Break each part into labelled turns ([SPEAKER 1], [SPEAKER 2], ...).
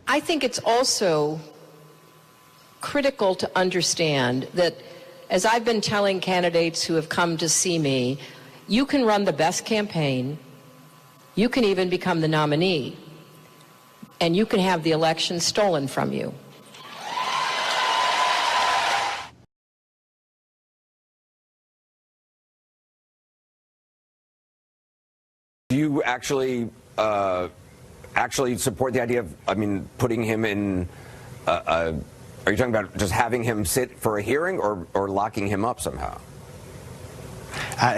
[SPEAKER 1] I think it's also critical to understand that, as I've been telling candidates who have come to see me, you can run the best campaign, you can even become the nominee, and you can have the election stolen from you.
[SPEAKER 2] Do you actually support the idea of, putting him in, are you talking about just having him sit for a hearing or locking him up somehow?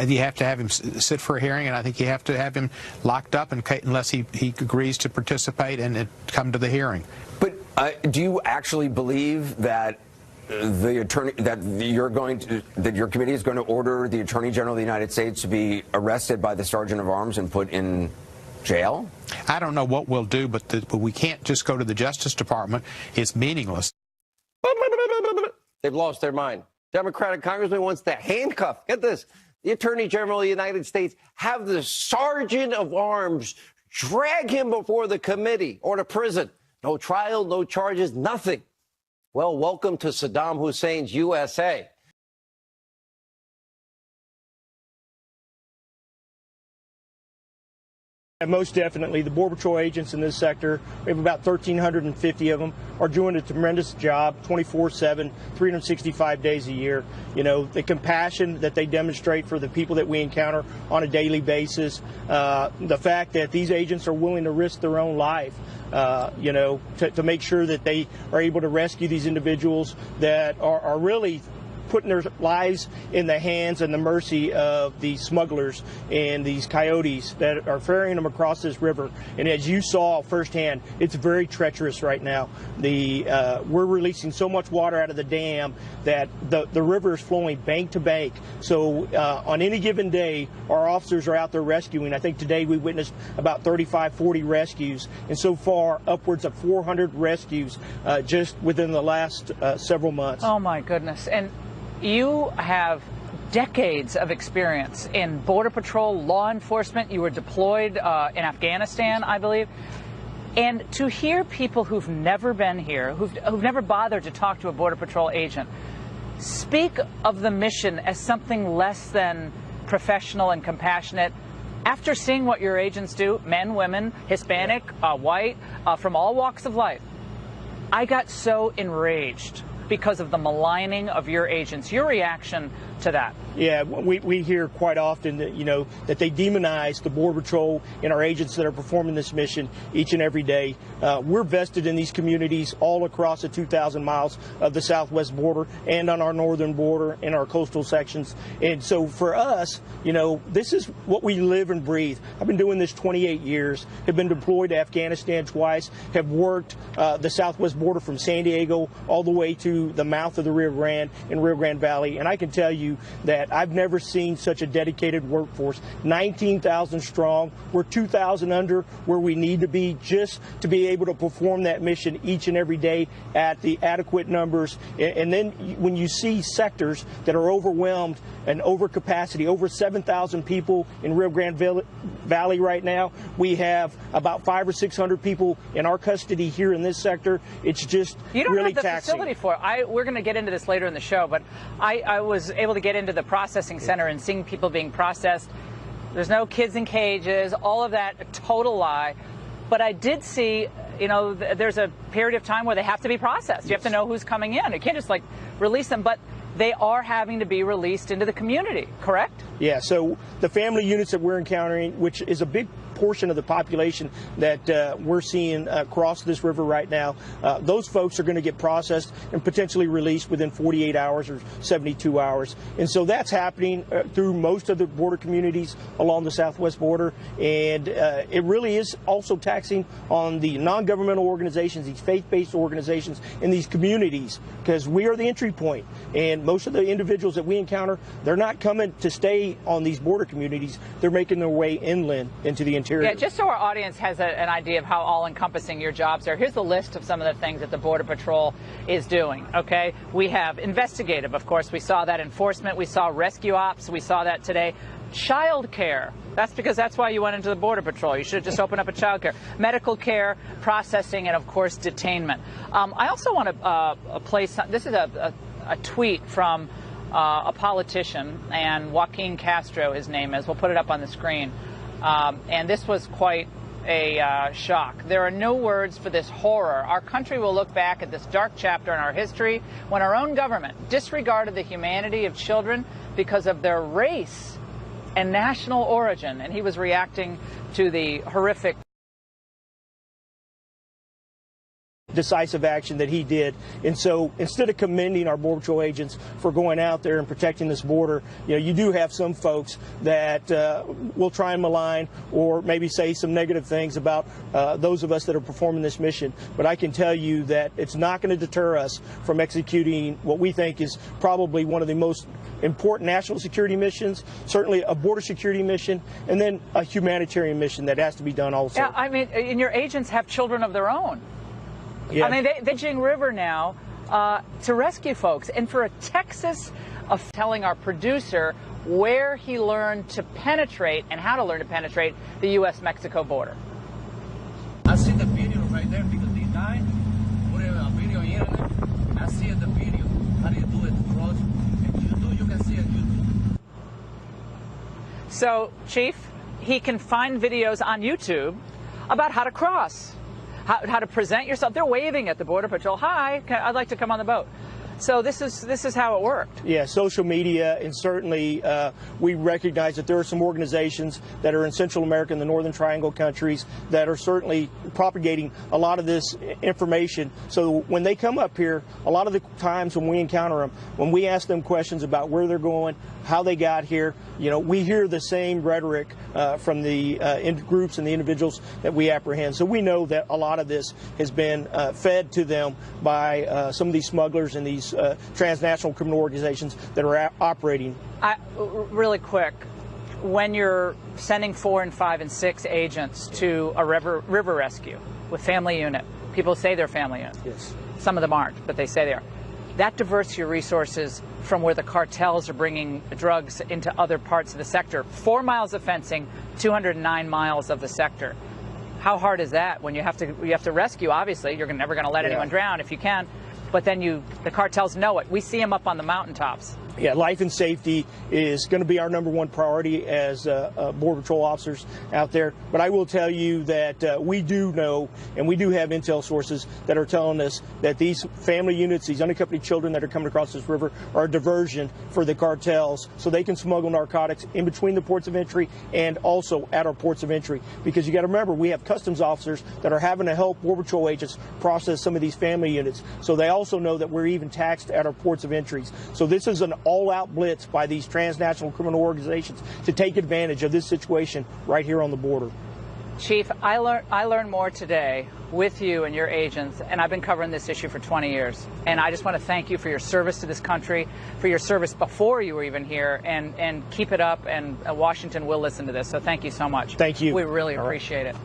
[SPEAKER 3] You have to have him sit for a hearing, and I think you have to have him locked up unless he agrees to participate and come to the hearing.
[SPEAKER 2] But do you actually believe that your committee is going to order the Attorney General of the United States to be arrested by the Sergeant of Arms and put in jail? I
[SPEAKER 3] don't know what we'll do, but we can't just go to the Justice Department. It's meaningless.
[SPEAKER 4] They've lost their mind. Democratic congressman wants to handcuff, get this, the Attorney General of the United States, have the Sergeant of Arms drag him before the committee or to prison. No trial, no charges, nothing. Well, welcome to Saddam Hussein's USA.
[SPEAKER 5] And most definitely, the Border Patrol agents in this sector, we have about 1,350 of them, are doing a tremendous job 24/7, 365 days a year. You know, the compassion that they demonstrate for the people that we encounter on a daily basis, the fact that these agents are willing to risk their own life, to make sure that they are able to rescue these individuals that are really putting their lives in the hands and the mercy of these smugglers and these coyotes that are ferrying them across this river. And as you saw firsthand, it's very treacherous right now. We're releasing so much water out of the dam that the river is flowing bank to bank. So on any given day, our officers are out there rescuing. I think today we witnessed about 35, 40 rescues, and so far upwards of 400 rescues just within the last several months.
[SPEAKER 6] Oh my goodness. And you have decades of experience in Border Patrol, law enforcement. You were deployed in Afghanistan, I believe. And to hear people who've never been here, who've never bothered to talk to a Border Patrol agent, speak of the mission as something less than professional and compassionate, after seeing what your agents do, men, women, Hispanic, white, from all walks of life, I got so enraged because of the maligning of your agents. Your reaction to that?
[SPEAKER 5] Yeah, we hear quite often that, that they demonize the Border Patrol and our agents that are performing this mission each and every day. We're vested in these communities all across the 2,000 miles of the southwest border and on our northern border in our coastal sections. And so for us, this is what we live and breathe. I've been doing this 28 years, have been deployed to Afghanistan twice, have worked the southwest border from San Diego all the way to the mouth of the Rio Grande in Rio Grande Valley. And I can tell you that I've never seen such a dedicated workforce, 19,000 strong. We're 2,000 under where we need to be just to be able to perform that mission each and every day at the adequate numbers. And then when you see sectors that are overwhelmed and over capacity, over 7,000 people in Rio Grande Valley right now, we have about 500 or 600 people in our custody here in this sector. It's just
[SPEAKER 6] you don't
[SPEAKER 5] really
[SPEAKER 6] have the
[SPEAKER 5] taxing.
[SPEAKER 6] Facility for it. We're going to get into this later in the show, but I was able to get into the processing center and seeing people being processed. There's no kids in cages, all of that, a total lie. But I did see, there's a period of time where they have to be processed. You have to know who's coming in. You can't just release them, but they are having to be released into the community, correct?
[SPEAKER 5] Yeah, so the family units that we're encountering, which is a big portion of the population that we're seeing across this river right now, those folks are going to get processed and potentially released within 48 hours or 72 hours. And so that's happening through most of the border communities along the southwest border. And it really is also taxing on the non-governmental organizations, these faith-based organizations in these communities, because we are the entry point. And most of the individuals that we encounter, they're not coming to stay on these border communities. They're making their way inland into the interior.
[SPEAKER 6] Yeah, just so our audience has an idea of how all-encompassing your jobs are, here's the list of some of the things that the Border Patrol is doing, okay? We have investigative, of course. We saw that enforcement. We saw rescue ops. We saw that today. child care. That's why you went into the Border Patrol. You should have just opened up a child care. Medical care, processing, and of course detainment. I also want to place, this is a tweet from a politician, and Joaquin Castro, his name is. We'll put it up on the screen. And this was quite a shock. There are no words for this horror. Our country will look back at this dark chapter in our history when our own government disregarded the humanity of children because of their race and national origin. And he was reacting to the horrific
[SPEAKER 5] decisive action that he did. And so instead of commending our Border Patrol agents for going out there and protecting this border, you do have some folks that will try and malign or maybe say some negative things about those of us that are performing this mission. But I can tell you that it's not going to deter us from executing what we think is probably one of the most important national security missions, certainly a border security mission, and then a humanitarian mission that has to be done also.
[SPEAKER 6] Yeah, I mean, and your agents have children of their own.
[SPEAKER 5] Yeah.
[SPEAKER 6] I mean, they're Jing River now to rescue folks. And for a Texas of telling our producer where he learned to penetrate and how to learn to penetrate the U.S.-Mexico border.
[SPEAKER 7] I see the video right there because this guy put a video on the internet. I see the video how do you do it cross. You can see it YouTube.
[SPEAKER 6] So, Chief, he can find videos on YouTube about how to cross. How to present yourself. They're waving at the Border Patrol. Hi, I'd like to come on the boat. So this is how it worked.
[SPEAKER 5] Yeah, social media, and certainly we recognize that there are some organizations that are in Central America and the Northern Triangle countries that are certainly propagating a lot of this information. So when they come up here, a lot of the times when we encounter them, when we ask them questions about where they're going, how they got here, we hear the same rhetoric from the groups and the individuals that we apprehend. So we know that a lot of this has been fed to them by some of these smugglers and these transnational criminal organizations that are operating.
[SPEAKER 6] Really quick, when you're sending 4 and 5 and 6 agents to a river rescue with family unit, people say they're family unit.
[SPEAKER 5] Yes.
[SPEAKER 6] Some of them aren't, but they say they are. That diverts your resources from where the cartels are bringing drugs into other parts of the sector. 4 miles of fencing, 209 miles of the sector. How hard is that when you have to rescue? Obviously, you're never going to let anyone drown if you can, but then the cartels know it. We see them up on the mountaintops.
[SPEAKER 5] Yeah, life and safety is going to be our #1 priority as Border Patrol officers out there. But I will tell you that we do know, and we do have intel sources that are telling us that these family units, these unaccompanied children that are coming across this river, are a diversion for the cartels so they can smuggle narcotics in between the ports of entry and also at our ports of entry. Because you got to remember, we have customs officers that are having to help Border Patrol agents process some of these family units. So they also know that we're even taxed at our ports of entries. So this is an all-out blitz by these transnational criminal organizations to take advantage of this situation right here on the border.
[SPEAKER 6] Chief, I learned more today with you and your agents, and I've been covering this issue for 20 years. And I just want to thank you for your service to this country, for your service before you were even here, and keep it up, and Washington will listen to this. So thank you so much.
[SPEAKER 5] Thank you.
[SPEAKER 6] We really appreciate it.